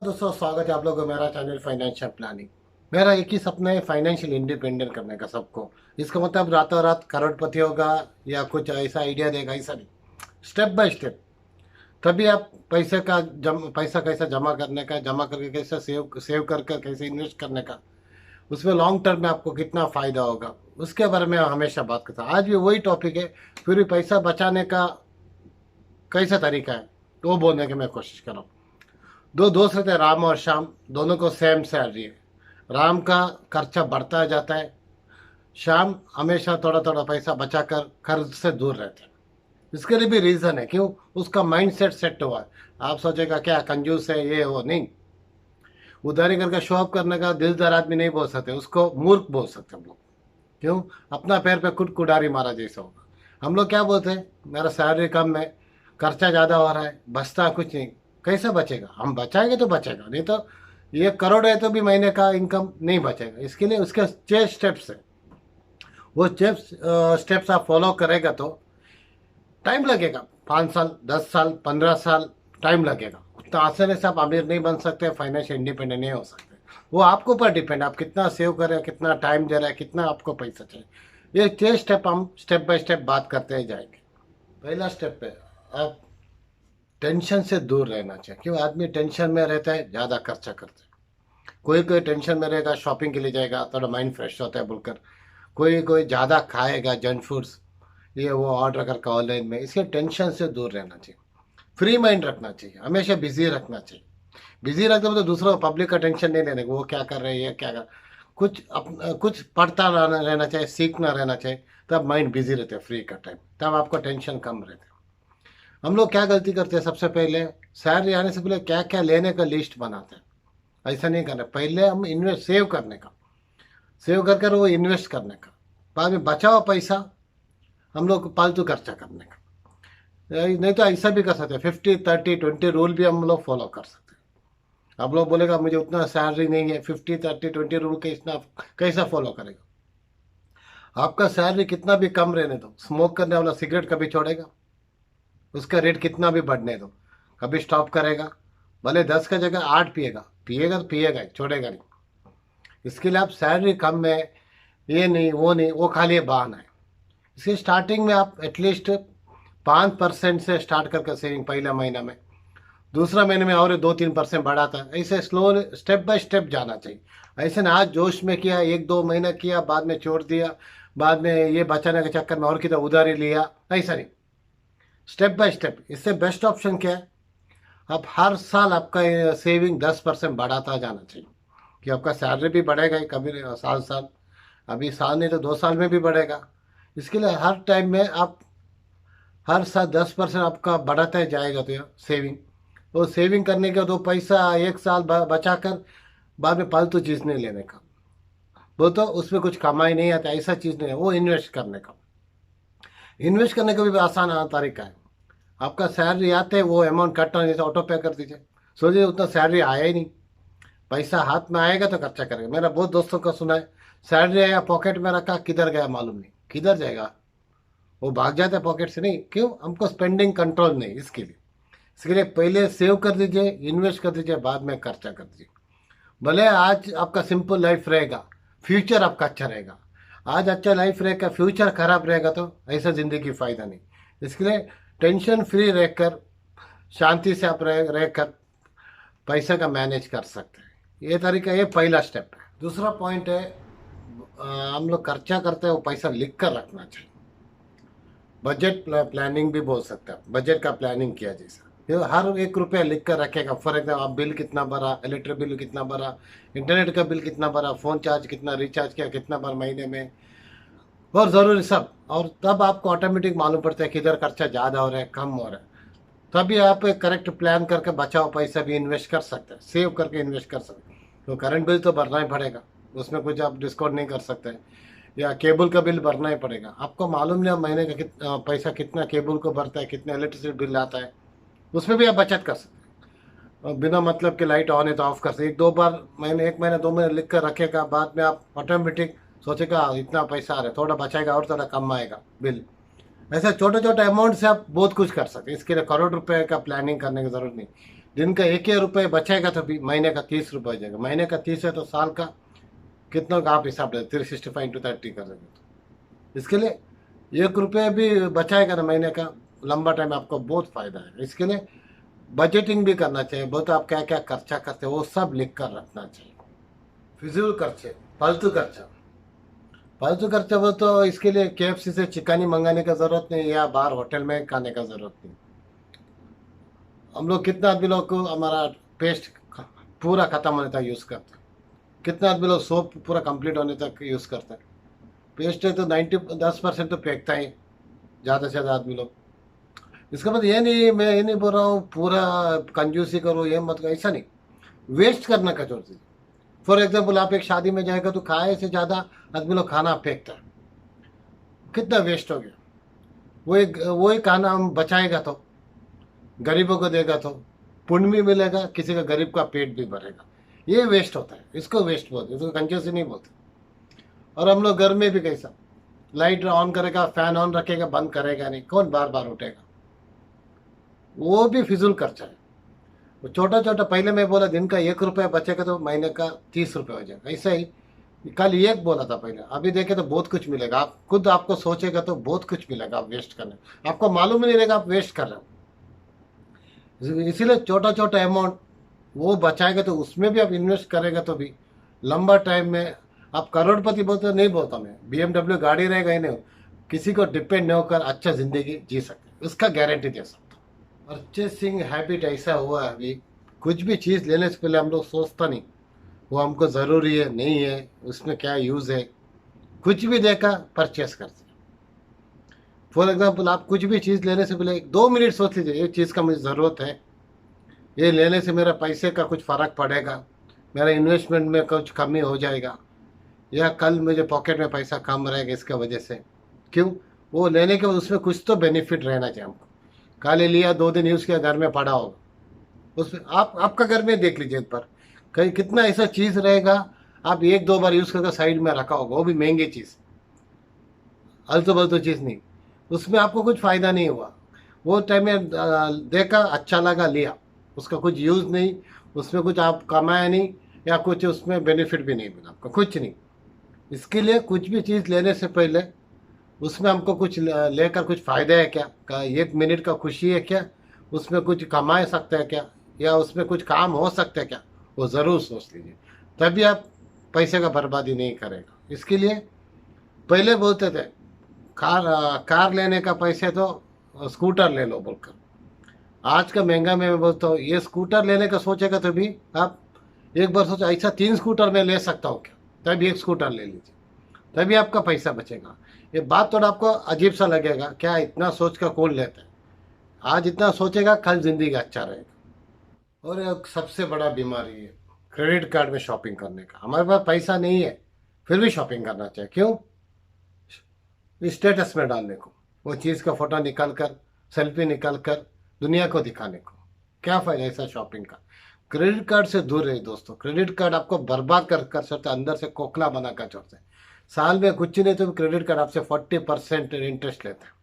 दोस्तों, स्वागत है आप लोगों को मेरा चैनल फाइनेंशियल प्लानिंग। मेरा एक ही सपना है, फाइनेंशियल इंडिपेंडेंट करने का सबको। इसका मतलब रातों रात करोड़पति होगा या कुछ ऐसा आइडिया देगा, ऐसा नहीं। Step by step. तभी आप पैसा कैसा जमा करने का, जमा करके कैसे सेव सेव करके कैसे इन्वेस्ट करने का, उसमें लॉन्ग टर्म में आपको कितना फायदा होगा, उसके बारे में हमेशा बात करता हूँ। आज भी वही टॉपिक है। फिर भी पैसा बचाने का कैसा तरीका है तो वो बोलने की मैं कोशिश कर रहा हूँ। दो दोस्त रहते हैं, राम और श्याम। दोनों को सेम सैलरी है। राम का खर्चा बढ़ता जाता है। श्याम हमेशा थोड़ा थोड़ा पैसा बचाकर कर्ज से दूर रहते हैं। इसके लिए भी रीज़न है, क्यों? उसका माइंड सेट हुआ है। आप सोचेगा क्या कंजूस है ये वो, नहीं। उधारी करके शो ऑफ करने का दिलदार आदमी नहीं बोल सकते, उसको मूर्ख बोल सकते हम लोग। क्यों? अपना पैर पे खुद कुदारी मारा जैसा होगा। हम लोग क्या बोलते हैं, मेरा सैलरी कम है, खर्चा ज़्यादा हो रहा है, बचता कुछ नहीं। कैसे बचेगा? हम बचाएंगे तो बचेगा, नहीं तो 1 करोड़ है तो भी महीने का इनकम नहीं बचेगा। इसके लिए उसके 6 स्टेप्स है। वो स्टेप्स आप फॉलो करेगा तो टाइम लगेगा। 5 साल, 10 साल, 15 साल टाइम लगेगा। उतना आसानी से आप अमीर नहीं बन सकते, फाइनेंशियल इंडिपेंडेंट नहीं हो सकते। वो आपके ऊपर डिपेंड, आप कितना सेव कर रहे हैं, कितना टाइम दे रहे हैं, कितना आपको पैसा चाहिए। ये 6 स्टेप हम स्टेप बाय स्टेप बात करते ही जाएंगे। पहला स्टेप है, आप टेंशन से दूर रहना चाहिए। क्यों? आदमी टेंशन में रहता है, ज़्यादा खर्चा करता है। कोई कोई टेंशन में रहेगा, शॉपिंग के लिए जाएगा, थोड़ा माइंड फ्रेश होता है बोलकर। कोई कोई ज़्यादा खाएगा जंक फूड्स, ये वो ऑर्डर करके ऑनलाइन में। इसके टेंशन से दूर रहना चाहिए। फ्री माइंड रखना चाहिए, हमेशा बिजी रखना चाहिए। बिजी रखते हो तो दूसरों पब्लिक का टेंशन नहीं लेने, वो क्या कर रहे हैं, ये क्या कर। कुछ पढ़ता रहना चाहिए, सीखना रहना चाहिए। तब माइंड बिजी रहते हैं फ्री का टाइम, तब आपको टेंशन कम रहते है। हम लोग क्या गलती करते हैं, सबसे पहले सैलरी आने से पहले क्या क्या लेने का लिस्ट बनाते हैं। ऐसा नहीं करना। पहले हम इन्वेस्ट सेव करने का, सेव कर कर वो इन्वेस्ट करने का। बाद में बचा हुआ पैसा हम लोग फालतू खर्चा करने का। नहीं तो ऐसा भी कर सकते हैं, 50-30-20 रूल भी हम लोग फॉलो कर सकते हैं। आप लोग बोलेगा मुझे उतना सैलरी नहीं है, 50-30-20 रूल कैसा फॉलो करेगा? आपका सैलरी कितना भी कम रहने दो, स्मोक करने वाला सिगरेट कभी छोड़ेगा? उसका रेट कितना भी बढ़ने दो, कभी स्टॉप करेगा? भले 10 का जगह 8 पिएगा, पिएगा तो पिएगा ही, छोड़ेगा नहीं। इसके लिए आप सैलरी कम है, ये नहीं वो नहीं, वो खाली बहाना है। इसके स्टार्टिंग में आप एटलीस्ट 5% से स्टार्ट करके सेविंग पहला महीना में, दूसरा महीने में और 2-3% बढ़ाता है। ऐसे स्लो स्टेप बाय स्टेप जाना चाहिए। ऐसे ना आज जोश में किया, 1-2 महीना किया, बाद में छोड़ दिया, बाद में ये बचाने के चक्कर में और कितना उधारी लिया, ऐसा नहीं। Step by step. इससे बेस्ट ऑप्शन क्या है, आप हर साल आपका सेविंग 10% बढ़ाता जाना चाहिए। कि आपका सैलरी भी बढ़ेगा ही, कभी साल साल, अभी साल नहीं तो 2 साल में भी बढ़ेगा। इसके लिए हर टाइम में आप हर साल 10% आपका बढ़ाता ही जाएगा। तो सेविंग, वो सेविंग करने के दो पैसा 1 साल बचा कर बाद में फालतू चीज़ नहीं लेने का। वो तो उसमें कुछ कमाई नहीं आता, ऐसा चीज़ नहीं है। वो इन्वेस्ट करने का, इन्वेस्ट करने का भी आसान तरीका है। आपका सैलरी आते है वो अमाउंट कट होने जैसे ऑटो पे कर दीजिए। सोचिए उतना सैलरी आया ही नहीं, पैसा हाथ में आएगा तो खर्चा करेगा। मेरा बहुत दोस्तों का सुना है, सैलरी आया पॉकेट में रखा, किधर गया मालूम नहीं। किधर जाएगा? वो भाग जाता है पॉकेट से। नहीं, क्यों? हमको स्पेंडिंग कंट्रोल नहीं। इसके लिए पहले सेव कर दीजिए, इन्वेस्ट कर दीजिए, बाद में खर्चा कर दीजिए। भले आज आपका सिंपल लाइफ रहेगा, फ्यूचर आपका अच्छा रहेगा। आज अच्छा लाइफ रहेगा, फ्यूचर खराब रहेगा तो ऐसा ज़िंदगी फ़ायदा नहीं। इसके लिए टेंशन फ्री रहकर, शांति से आप रहकर पैसे का मैनेज कर सकते हैं। ये तरीका, ये पहला स्टेप है। दूसरा पॉइंट है, हम लोग खर्चा करते हैं वो पैसा लिख कर रखना चाहिए। बजट प्लानिंग भी बोल सकते हैं, बजट का प्लानिंग किया जैसा। ये हर 1 रुपया लिख कर रखेगा। फॉर एग्जाम्पल, आप बिल कितना भरा, इलेक्ट्रिक बिल कितना भरा, इंटरनेट का बिल कितना भरा, फ़ोन चार्ज कितना, रिचार्ज किया कितना भर महीने में, और ज़रूरी सब। और तब आपको ऑटोमेटिक मालूम पड़ता है किधर खर्चा ज़्यादा हो रहा है, कम हो रहा है। तभी आप एक करेक्ट प्लान करके बचाओ पैसा भी इन्वेस्ट कर सकते हैं, सेव करके इन्वेस्ट कर सकते हैं। तो करंट बिल तो भरना ही पड़ेगा, उसमें कुछ आप डिस्काउंट नहीं कर सकते। या केबल का बिल भरना ही पड़ेगा। आपको मालूम नहीं महीने का पैसा कितना केबल को भरता है, कितना इलेक्ट्रिसिटी बिल आता है, उसमें भी आप बचत कर सकते हैं। और बिना मतलब के लाइट ऑन है तो ऑफ कर सकते। 1-2 बार महीने, 1 महीना 2 महीने लिख कर रखेगा, बाद में आप ऑटोमेटिक सोचेगा इतना पैसा आ रहा है, थोड़ा बचाएगा और थोड़ा कम आएगा बिल। ऐसे छोटे छोटे अमाउंट से आप बहुत कुछ कर सकते हैं। इसके लिए करोड़ रुपए का प्लानिंग करने की ज़रूरत नहीं। दिन का 1 रुपये बचेगा तो भी महीने का 30 रुपये हो जाएगा। महीने का 30 है तो साल का कितना का आप हिसाब ले 365 इंटू 30 कर देंगे तो इसके लिए 1 रुपये भी बचाएगा ना महीने का, लंबा टाइम आपको बहुत फायदा है। इसके लिए बजटिंग भी करना चाहिए, बहुत आप क्या क्या खर्चा करते हैं वो सब लिख कर रखना चाहिए। फिजूल खर्चे, फालतू खर्चा, फालतू खर्चा वो तो इसके लिए KFC से चिकन मंगाने का जरूरत नहीं या बाहर होटल में खाने का जरूरत नहीं। हम लोग कितना आदमी लोग को हमारा पेस्ट पूरा खत्म होने तक यूज़ करते हैं, कितना आदमी लोग सोप पूरा कंप्लीट होने तक यूज़ करते हैं। पेस्ट है तो 10% तो फेंकता ही ज़्यादा से ज़्यादा आदमी लोग। इसका मतलब ये नहीं, मैं ये नहीं बोल रहा हूँ पूरा कंजूसी करो, ये मत करो, ऐसा नहीं, वेस्ट करना का छोड़ दीजिए। फॉर एग्जाम्पल आप एक शादी में जाएगा तो खाए से ज़्यादा आदमी लोग खाना फेंकता है, कितना वेस्ट हो गया। वही खाना हम बचाएगा तो गरीबों को देगा तो पुण्य भी मिलेगा, किसी का गरीब का पेट भी भरेगा। ये वेस्ट होता है, इसको वेस्ट बोलते हैं, इसको कंजूसी नहीं बोलते। और हम लोग घर में भी कैसा, लाइट ऑन करेगा, फैन ऑन रखेगा, बंद करेगा नहीं, कौन बार बार उठेगा, वो भी फिजूल खर्चा है। वो छोटा छोटा, पहले मैं बोला दिन का 1 रुपया बचेगा तो महीने का 30 रुपये हो जाएगा, ऐसा ही कल एक बोला था पहले, अभी देखे तो बहुत कुछ मिलेगा। आप खुद आपको सोचेगा तो बहुत कुछ मिलेगा, आप वेस्ट करने आपको मालूम ही नहीं रहेगा आप वेस्ट कर रहे हो। इसीलिए छोटा छोटा अमाउंट वो बचाएगा तो उसमें भी आप इन्वेस्ट करेगा तो भी लंबा टाइम में आप करोड़पति बोलते नहीं बोलता मैं, BMW गाड़ी रहेगा ही नहीं, किसी को डिपेंड नहीं होकर अच्छा जिंदगी जी सकते, उसका गारंटी दे सकता। परचेसिंग हैबिट ऐसा हुआ है अभी, कुछ भी चीज़ लेने से पहले हम लोग सोचता नहीं वो हमको ज़रूरी है नहीं है, उसमें क्या यूज़ है, कुछ भी देखा परचेस करते। फॉर एग्जांपल आप कुछ भी चीज़ लेने से पहले 2 मिनट सोच लीजिए, ये चीज़ का मुझे ज़रूरत है, ये लेने से मेरा पैसे का कुछ फ़र्क पड़ेगा, मेरा इन्वेस्टमेंट में कुछ कमी हो जाएगा, या कल मुझे पॉकेट में पैसा कम रहेगा इसका वजह से। क्यों? वो लेने के बाद उसमें कुछ तो बेनिफिट रहना चाहिए हमको। खाली लिया 2 दिन यूज़ किया घर में पड़ा होगा, उसमें आपका घर में देख लीजिए एक बार, कहीं कितना ऐसा चीज़ रहेगा आप 1-2 बार यूज़ करके साइड में रखा होगा, वो भी महंगी चीज़, आलतू फालतू चीज़ नहीं, उसमें आपको कुछ फ़ायदा नहीं हुआ। वो टाइम में देखा अच्छा लगा लिया, उसका कुछ यूज़ नहीं, उसमें कुछ आप कमाया नहीं, या कुछ उसमें बेनिफिट भी नहीं मिला आपको, कुछ नहीं। इसके लिए कुछ भी चीज़ लेने से पहले उसमें हमको कुछ लेकर कुछ फ़ायदा है क्या, 1 मिनट का खुशी है क्या, उसमें कुछ कमा सकते हैं क्या, या उसमें कुछ काम हो सकता है क्या, वो ज़रूर सोच लीजिए, तभी आप पैसे का बर्बादी नहीं करेगा। इसके लिए पहले बोलते थे कार लेने का पैसे तो स्कूटर ले लो बोलकर, आज का महंगा में मैं बोलता हूँ ये स्कूटर लेने का सोचेगा तो भी आप एक बार सोचो ऐसा 3 स्कूटर मैं ले सकता हूँ क्या, तभी एक स्कूटर ले लीजिए, तभी आपका पैसा बचेगा। ये बात थोड़ा आपको अजीब सा लगेगा, क्या इतना सोच कर कौन लेता है, आज इतना सोचेगा कल जिंदगी अच्छा रहेगा। और एक सबसे बड़ा बीमारी है क्रेडिट कार्ड में शॉपिंग करने का। हमारे पास पैसा नहीं है फिर भी शॉपिंग करना चाहिए, क्यों? स्टेटस में डालने को, वो चीज़ का फोटो निकाल कर, सेल्फी निकाल कर दुनिया को दिखाने को, क्या फायदा ऐसा शॉपिंग का। क्रेडिट कार्ड से दूर रहिए दोस्तों, क्रेडिट कार्ड आपको बर्बाद कर सकते, अंदर से खोखला बना कर छोड़ते हैं। साल में कुछ नहीं तो क्रेडिट कार्ड आपसे 40% इंटरेस्ट लेते हैं।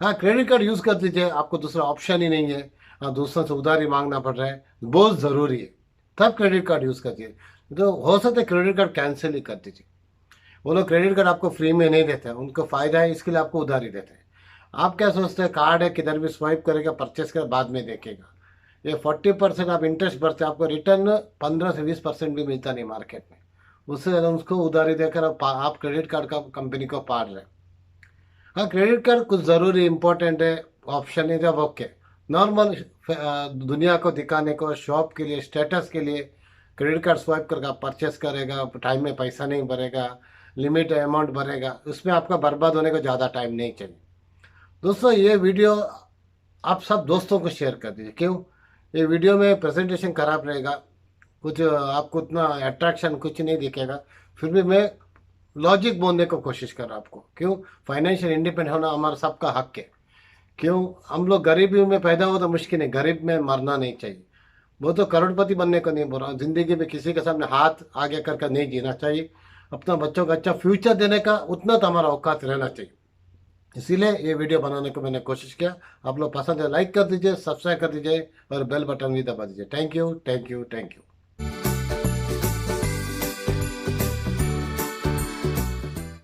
हाँ, क्रेडिट कार्ड यूज़ कर दीजिए, आपको दूसरा ऑप्शन ही नहीं है, हाँ दूसरों से उधारी मांगना पड़ रहा है, बहुत ज़रूरी है, तब क्रेडिट कार्ड यूज़ करिए। तो हो सकता है क्रेडिट कार्ड कैंसिल ही कर दीजिए, वो लोग क्रेडिट कार्ड आपको फ्री में नहीं देते हैं, उनको फ़ायदा है इसके लिए आपको उधारी देते हैं। आप क्या सोचते हैं कार्ड है किधर भी स्वाइप करेगा, परचेस कर बाद में देखेगा। ये 40% आप इंटरेस्ट भरते हैं, आपको रिटर्न 15 से 20% भी मिलता नहीं मार्केट में, उससे ज़्यादा उसको उधारी देकर आप क्रेडिट कार्ड का कंपनी को पार रहे। हाँ, क्रेडिट कार्ड कुछ ज़रूरी इंपॉर्टेंट है, ऑप्शन है जब ओके, नॉर्मल दुनिया को दिखाने को, शॉप के लिए, स्टेटस के लिए क्रेडिट कार्ड स्वाइप करके आप परचेस करेगा, टाइम में पैसा नहीं भरेगा, लिमिट अमाउंट भरेगा, उसमें आपका बर्बाद होने को ज़्यादा टाइम नहीं चाहिए। दोस्तों ये वीडियो आप सब दोस्तों को शेयर कर दीजिए, क्यों? ये वीडियो में प्रेजेंटेशन खराब रहेगा, कुछ आपको उतना अट्रैक्शन कुछ नहीं दिखेगा, फिर भी मैं लॉजिक बोलने को कोशिश कर रहा हूँ आपको, क्यों? फाइनेंशियल इंडिपेंडेंट होना हमारा सबका हक है। क्यों? हम लोग गरीबी में पैदा हो तो मुश्किल है, गरीब में मरना नहीं चाहिए। वो तो करोड़पति बनने को नहीं बोल रहा हूँ, जिंदगी में किसी के सामने हाथ आगे करके नहीं जीना चाहिए, अपना बच्चों को अच्छा फ्यूचर देने का उतना तो हमारा औकात रहना चाहिए। इसीलिए ये वीडियो बनाने को मैंने कोशिश किया। आप लोग पसंद है लाइक कर दीजिए, सब्सक्राइब कर दीजिए और बेल बटन भी दबा दीजिए। Thank you, thank you, thank you.